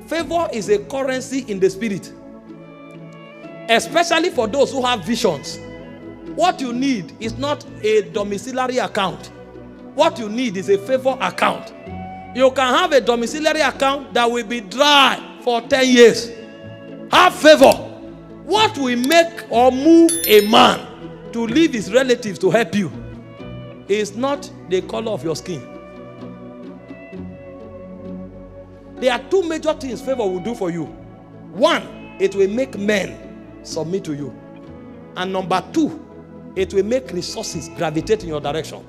Favor is a currency in the spirit. Especially for those who have visions. What you need is not a domiciliary account. What you need is a favor account. You can have a domiciliary account that will be dry for 10 years. Have favor. What will make or move a man to leave his relatives to help you is not the color of your skin. There are two major things favor will do for you. One, it will make men submit to you. And number two, it will make resources gravitate in your direction.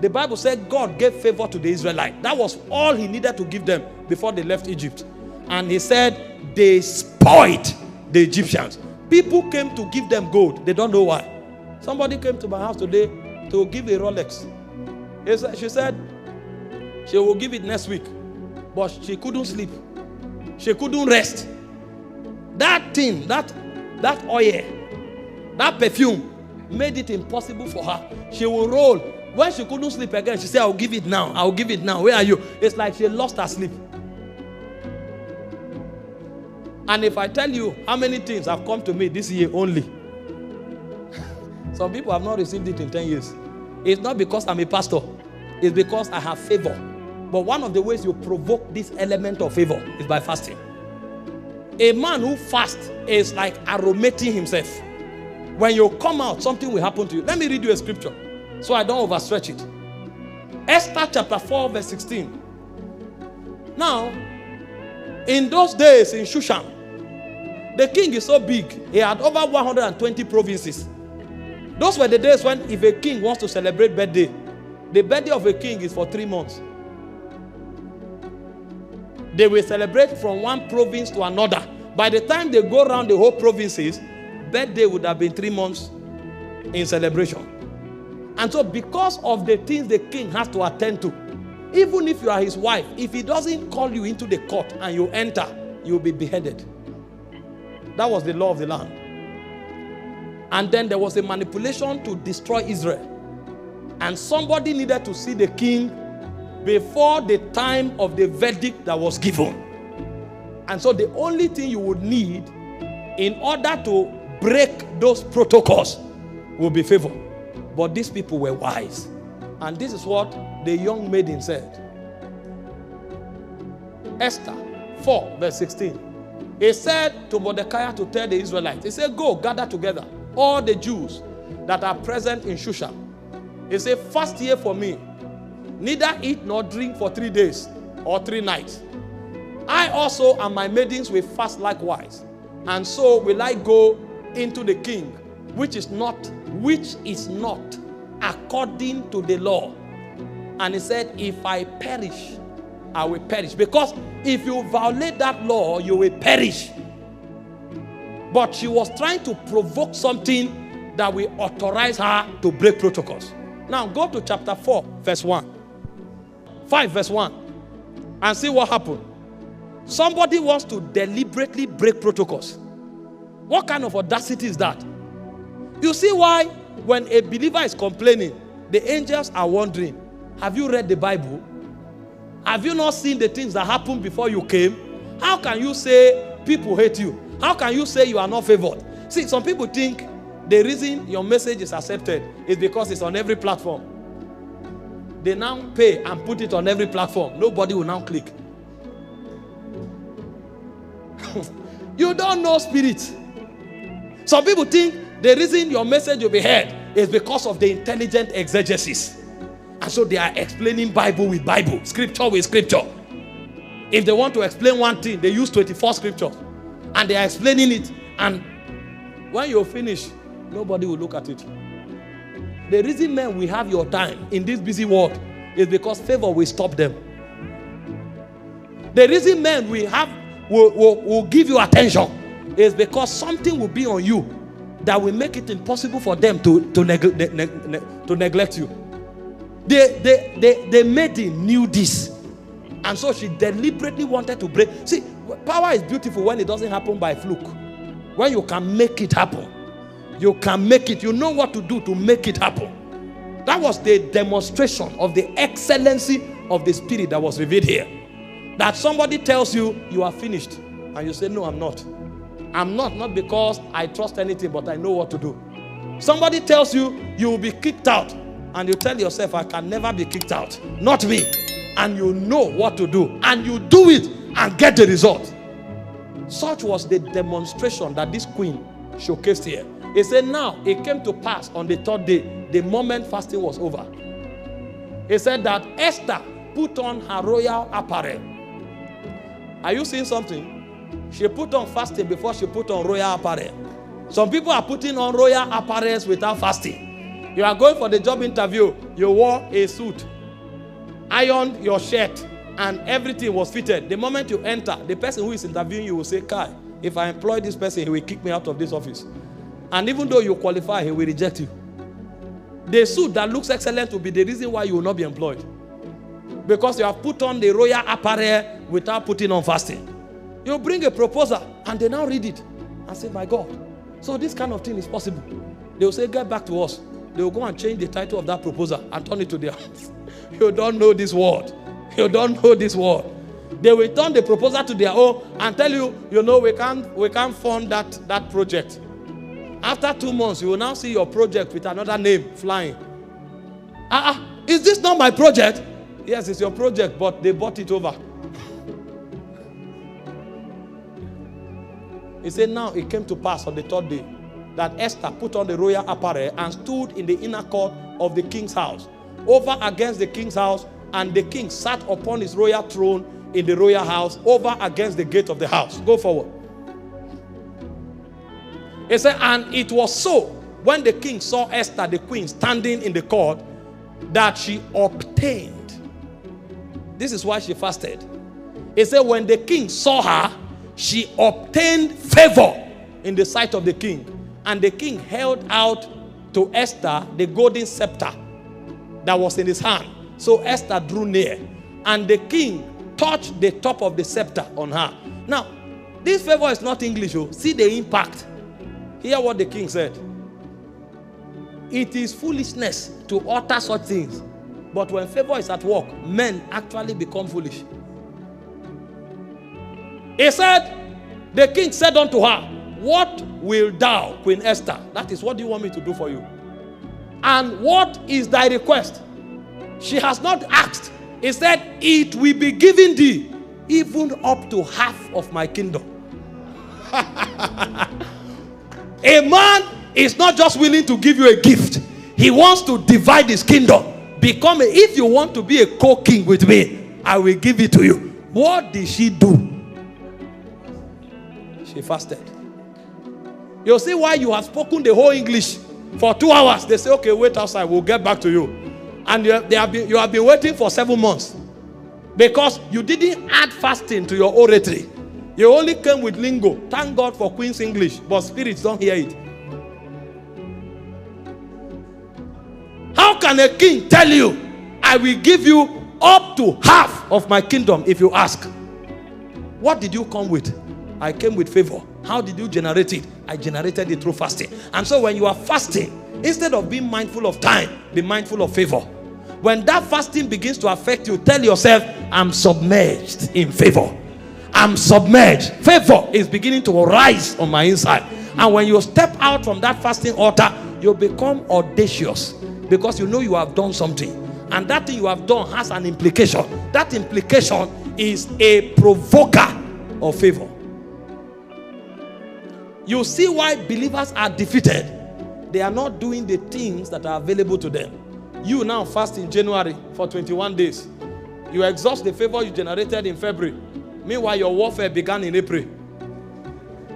The Bible said God gave favor to the Israelites. That was all he needed to give them before they left Egypt. And he said they spoiled the Egyptians. People came to give them gold. They don't know why. Somebody came to my house today to give a Rolex. She said she will give it next week. But she couldn't sleep. She couldn't rest. That thing, that oil, that perfume made it impossible for her. She will roll. When she couldn't sleep again, she said, I'll give it now. I'll give it now. Where are you? It's like she lost her sleep. And if I tell you how many things have come to me this year only, some people have not received it in 10 years. It's not because I'm a pastor. It's because I have favor. But one of the ways you provoke this element of favor is by fasting. A man who fasts is like aromating himself. When you come out, something will happen to you. Let me read you a scripture so I don't overstretch it. Esther chapter 4 verse 16. Now, in those days in Shushan, the king is so big, he had over 120 provinces. Those were the days when if a king wants to celebrate birthday, the birthday of a king is for 3 months. They will celebrate from one province to another. By the time they go around the whole provinces, birthday would have been 3 months in celebration. And so because of the things the king has to attend to, even if you are his wife, if he doesn't call you into the court and you enter, you'll be beheaded. That was the law of the land. And then there was a manipulation to destroy Israel. And somebody needed to see the king before the time of the verdict that was given. And so the only thing you would need in order to break those protocols will be favor. But these people were wise. And this is what the young maiden said. Esther 4 verse 16. He said to Mordecai to tell the Israelites, he said, go gather together all the Jews that are present in Shushan. He said, fast ye for me, neither eat nor drink for 3 days or 3 nights. I also and my maidens will fast likewise. And so will I go into the king, which is not according to the law. And he said, if I perish, I will perish. Because if you violate that law, you will perish. But she was trying to provoke something that will authorize her to break protocols. Now go to chapter 4, verse 1. 5, verse 1. And see what happened. Somebody wants to deliberately break protocols. What kind of audacity is that? You see why when a believer is complaining, the angels are wondering, have you read the Bible? Have you not seen the things that happened before you came? How can you say people hate you? How can you say you are not favored? See, some people think the reason your message is accepted is because it's on every platform. They now pay and put it on every platform. Nobody will now click. You don't know spirit. Some people think the reason your message will be heard is because of the intelligent exegesis. And so they are explaining Bible with Bible, scripture with scripture. If they want to explain one thing, they use 24 scriptures. And they are explaining it. And when you finish, nobody will look at it. The reason men will have your time in this busy world is because favor will stop them. The reason men will give you attention is because something will be on you that will make it impossible for them to neglect you. The maiden knew this. And so she deliberately wanted to break. See, power is beautiful when it doesn't happen by fluke. When you can make it happen. You can make it. You know what to do to make it happen. That was the demonstration of the excellency of the spirit that was revealed here. That somebody tells you, you are finished. And you say, no, I'm not. I'm not because I trust anything, but I know what to do. Somebody tells you, you will be kicked out. And you tell yourself, I can never be kicked out. Not me. And you know what to do. And you do it and get the result. Such was the demonstration that this queen showcased here. He said, now it came to pass on the third day, the moment fasting was over. He said that Esther put on her royal apparel. Are you seeing something? She put on fasting before she put on royal apparel. Some people are putting on royal apparels without fasting. You are going for the job interview. You wore a suit, ironed your shirt, and everything was fitted. The moment you enter, the person who is interviewing you will say, Kai, if I employ this person, he will kick me out of this office. And even though you qualify, he will reject you. The suit that looks excellent will be the reason why you will not be employed. Because you have put on the royal apparel without putting on fasting. You bring a proposal and they now read it and say, my God, so this kind of thing is possible. They will say, get back to us. They will go and change the title of that proposal and turn it to their You don't know this word. You don't know this word. They will turn the proposal to their own and tell you, you know, we can't fund that project. After 2 months, you will now see your project with another name flying. Is this not my project? Yes, it's your project, but they bought it over. He said, now it came to pass on the third day that Esther put on the royal apparel and stood in the inner court of the king's house, over against the king's house, and the king sat upon his royal throne in the royal house, over against the gate of the house. Go forward. He said, and it was so, when the king saw Esther, the queen, standing in the court, that she obtained. This is why she fasted. He said, when the king saw her, she obtained favor in the sight of the king. And the king held out to Esther the golden scepter that was in his hand. So Esther drew near, and the king touched the top of the scepter on her. Now, this favor is not English. Oh. See the impact. Hear what the king said. It is foolishness to utter such things. But when favor is at work, men actually become foolish. He said, the king said unto her, what will thou, Queen Esther? That is, what do you want me to do for you? And what is thy request? She has not asked. He said, it will be given thee even up to half of my kingdom. A man is not just willing to give you a gift. He wants to divide his kingdom. If you want to be a co-king with me, I will give it to you. What did she do? She fasted. You'll see why you have spoken the whole English for 2 hours. They say, okay, wait outside. We'll get back to you. And you have been waiting for 7 months. Because you didn't add fasting to your oratory. You only came with lingo. Thank God for Queen's English. But spirits don't hear it. How can a king tell you, I will give you up to half of my kingdom if you ask? What did you come with? I came with favor. How did you generate it? I generated it through fasting. And so when you are fasting, instead of being mindful of time, be mindful of favor. When that fasting begins to affect you, tell yourself, I'm submerged in favor. I'm submerged. Favor is beginning to rise on my inside. And when you step out from that fasting altar, you become audacious because you know you have done something. And that thing you have done has an implication. That implication is a provoker of favor. You see why believers are defeated. They are not doing the things that are available to them. You now fast in January for 21 days. You exhaust the favor you generated in February. Meanwhile, your warfare began in April.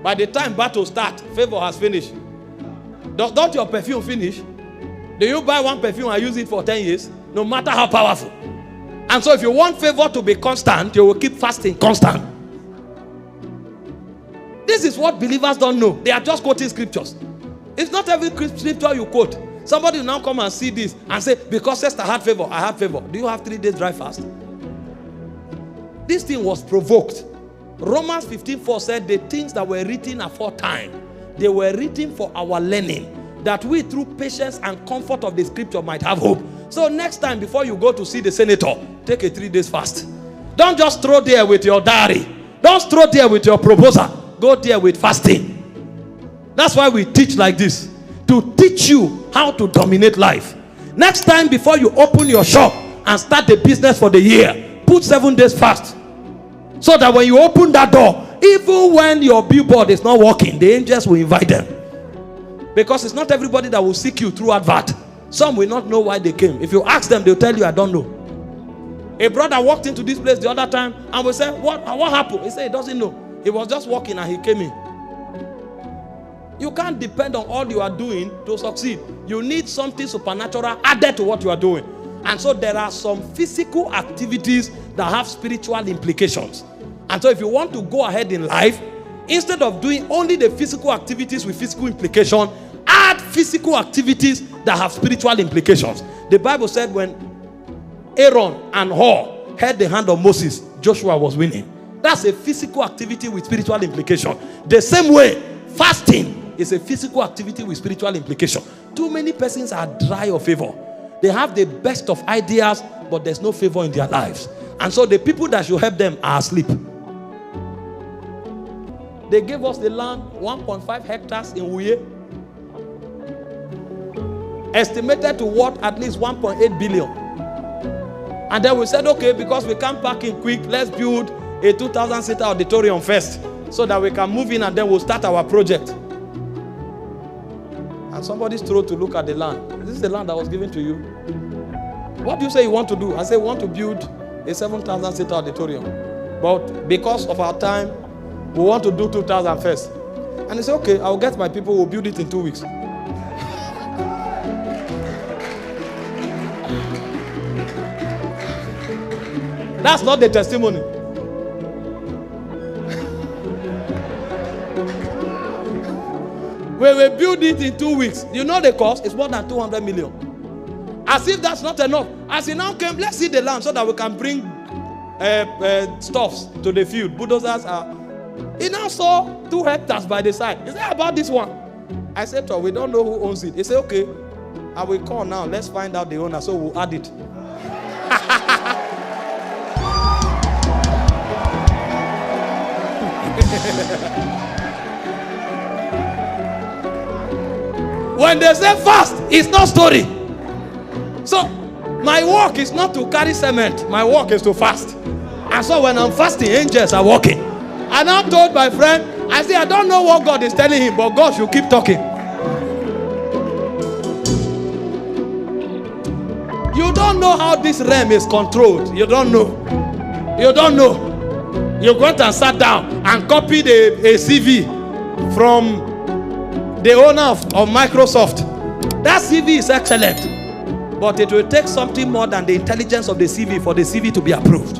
By the time battle starts, favor has finished. Don't your perfume finish? Do you buy one perfume and use it for 10 years? No matter how powerful. And so if you want favor to be constant, you will keep fasting constant. This is what believers don't know. They are just quoting scriptures. It's not every scripture you quote. Somebody will now come and see this and say, because Esther had favor, I have favor. Do you have 3 days dry fast? This thing was provoked. Romans 15:4 said the things that were written aforetime, they were written for our learning, that we through patience and comfort of the scripture might have hope. So next time before you go to see the senator, take a 3 days fast. Don't just throw there with your diary. Don't throw there with your proposal. Go there with fasting. That's why we teach like this. To teach you how to dominate life. Next time before you open your shop and start the business for the year, put 7 days fast. So that when you open that door, even when your billboard is not working, the angels will invite them. Because it's not everybody that will seek you through advert. Some will not know why they came. If you ask them, they'll tell you, I don't know. A brother walked into this place the other time and we said, what happened? He said he doesn't know. He was just walking and he came in. You can't depend on all you are doing to succeed. You need something supernatural added to what you are doing. And so there are some physical activities that have spiritual implications. And so if you want to go ahead in life, instead of doing only the physical activities with physical implication, add physical activities that have spiritual implications. The Bible said when Aaron and Hur held the hand of Moses, Joshua was winning. That's a physical activity with spiritual implication. The same way, fasting is a physical activity with spiritual implication. Too many persons are dry of favor. They have the best of ideas, but there's no favor in their lives. And so the people that should help them are asleep. They gave us the land, 1.5 hectares in Uye. Estimated to worth at least 1.8 billion. And then we said, okay, because we can't pack in quick, let's build a 2,000-seater auditorium first, so that we can move in and then we'll start our project. And somebody's thrown to look at the land. This is the land that was given to you. What do you say you want to do? I say, we want to build a 7,000-seater auditorium. But because of our time, we want to do 2,000 first. And he said, okay, I'll get my people, we'll build it in 2 weeks. That's not the testimony. We will build it in 2 weeks. You know the cost? It's more than 200 million. As if that's not enough. As he now came, let's see the land so that we can bring stuffs to the field. Bulldozers are. He now saw 2 hectares by the side. He said, about this one? I said to her, we don't know who owns it. He said, okay, I will call now. Let's find out the owner, so we'll add it. When they say fast, it's not story. So my work is not to carry cement. My work is to fast. And so when I'm fasting, angels are walking. And I told my friend, I said, I don't know what God is telling him, but God should keep talking. You don't know how this realm is controlled. You don't know. You don't know. You went and sat down and copied a CV from the owner of Microsoft. That CV is excellent, but it will take something more than the intelligence of the CV for the CV to be approved.